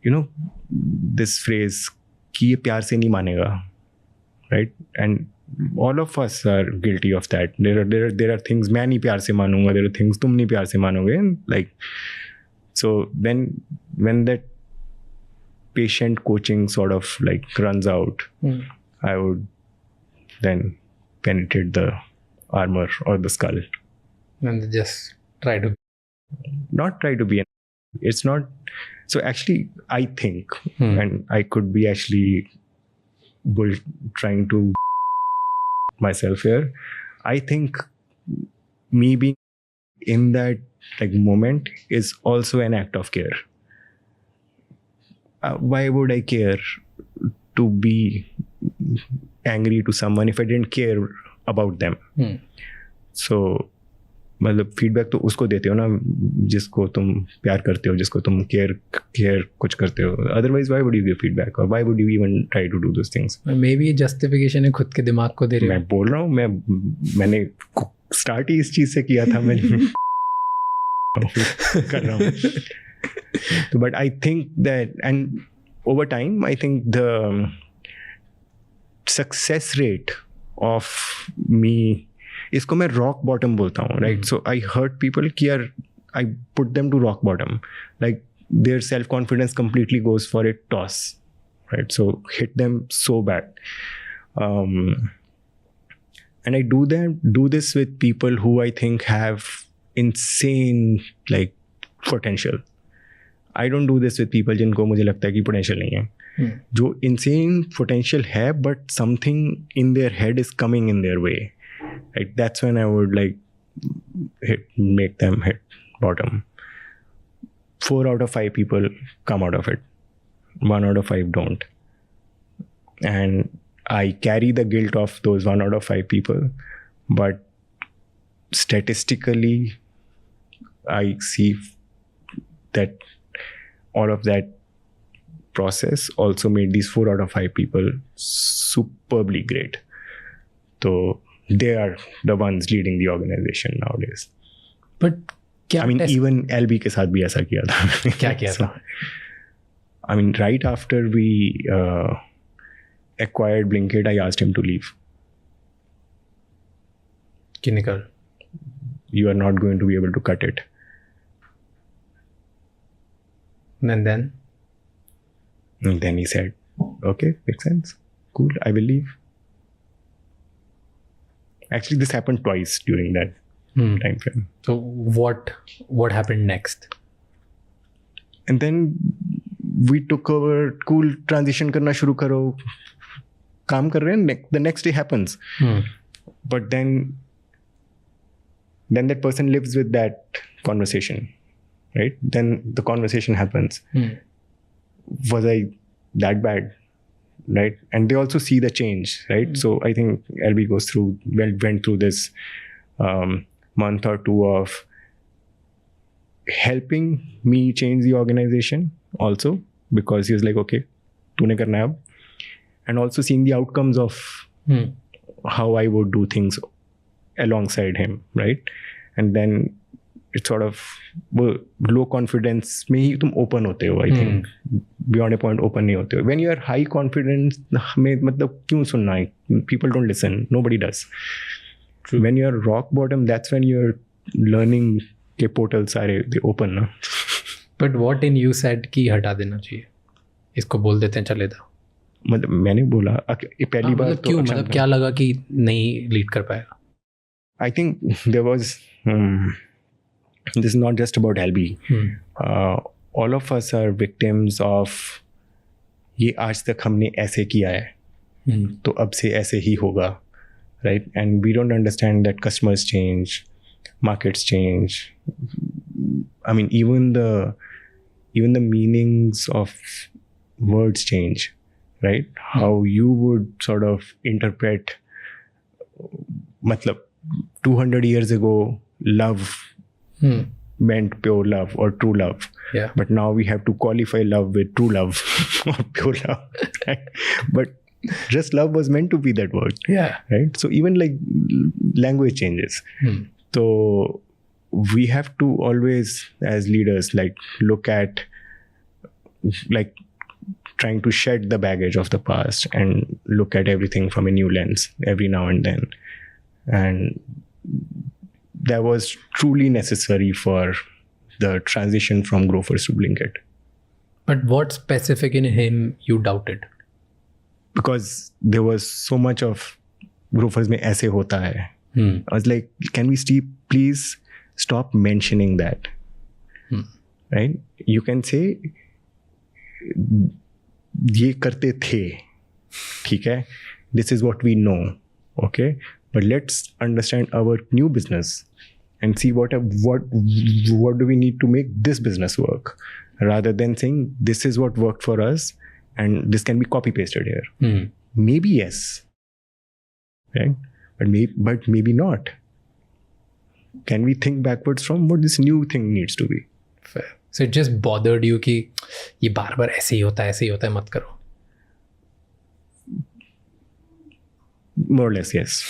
this phrase कि ये प्यार से नहीं मानेगा, right? And all of us are guilty of that. There are things मैं नहीं प्यार से मानूंगा, there are things तुम नहीं प्यार से मानोगे, like so when that patient coaching sort of like runs out, I would then penetrate the armor or the skull and just not try to be it's not. So actually I think and I could be actually trying to myself here, I think me being in that like moment is also an act of care. Why would I care to be angry to someone if I didn't care about them? So मतलब feedback तो उसको देते हो ना जिसको तुम प्यार करते हो, जिसको तुम केयर कुछ करते हो. Otherwise why would you give feedback और why would you even try to do those things? Maybe justification है खुद के दिमाग को दे रहे हो. मैं बोल रहा हूँ, मैंने स्टार्ट ही इस चीज से किया था, मैं कर रहा हूँ. तो but I think that end over time I think the success rate of me, इसको मैं रॉक बॉटम बोलता हूँ, right? So I hurt people कि यार I put them to rock bottom, like their self confidence completely goes for a toss, right? So hit them so bad. And I do this with people who I think have insane like potential. I don't do this with people जिनको मुझे लगता है कि potential नहीं है. जो insane potential है but something in their head is coming in their way. Like that's when I would like make them hit bottom. 4 out of 5 people come out of it. 1 out of 5 don't. And I carry the guilt of those 1 out of 5 people. But statistically, I see that all of that process also made these 4 out of 5 people superbly great. So they are the ones leading the organization nowadays. But I mean, even LB के साथ भी ऐसा किया था. क्या किया था? I mean, right after we acquired Blinkit, I asked him to leave. कि निकल. You are not going to be able to cut it. And then? And then he said, okay, makes sense. Cool, I will leave. Actually, this happened twice during that time frame. So what happened next? And then we took over. Cool, transition करना शुरू करो. काम कर रहे हैं. The next day happens. But then that person lives with that conversation, right? Then the conversation happens. Was I that bad? Right, and they also see the change, right? So I think LB went through this month or 2 of helping me change the organization also, because he was like, okay, तूने करना है अब, and also seeing the outcomes of how I would do things alongside him, right? And then it's sort of low confidence में ही तुम open होते हो. I think beyond a point open नहीं होते हो. When you are high confidence में मतलब क्यों सुनना है? People don't listen. Nobody does. True. When you are rock bottom, that's when you're learning के portal सारे they open ना. But what in you said कि हटा देना चाहिए, इसको बोल देते हैं चले जाओ. मतलब मैंने बोला पहली बार तो क्यों, मतलब क्या लगा कि नहीं लीड कर पाएगा? I think there was this is not just about LB. All of us are victims of ये आज तक हमने ऐसे किया है तो अब से ऐसे ही होगा, right? And we don't understand that customers change, markets change. I mean, even the meanings of words change, right? How you would sort of interpret, matlab 200 years ago, love meant pure love or true love. Yeah. But now we have to qualify love with true love or pure love. Right? But just love was meant to be that word. Yeah. Right? So even like language changes. So we have to always, as leaders, like look at like trying to shed the baggage of the past and look at everything from a new lens every now and then. And that was truly necessary for the transition from Grofers to Blinkit. But what specific in him you doubted? Because there was so much of Grofers mein aise hota hai. I was like, can we please stop mentioning that? Right? You can say, ये करते थे, ठीक है? This is what we know, okay? But let's understand our new business and see what do we need to make this business work, rather than saying this is what worked for us and this can be copy pasted here. Maybe yes, right? But maybe not. Can we think backwards from what this new thing needs to be? Fair. So it just bothered you कि ये बार बार ऐसे ही होता है मत करो. More or less, yes.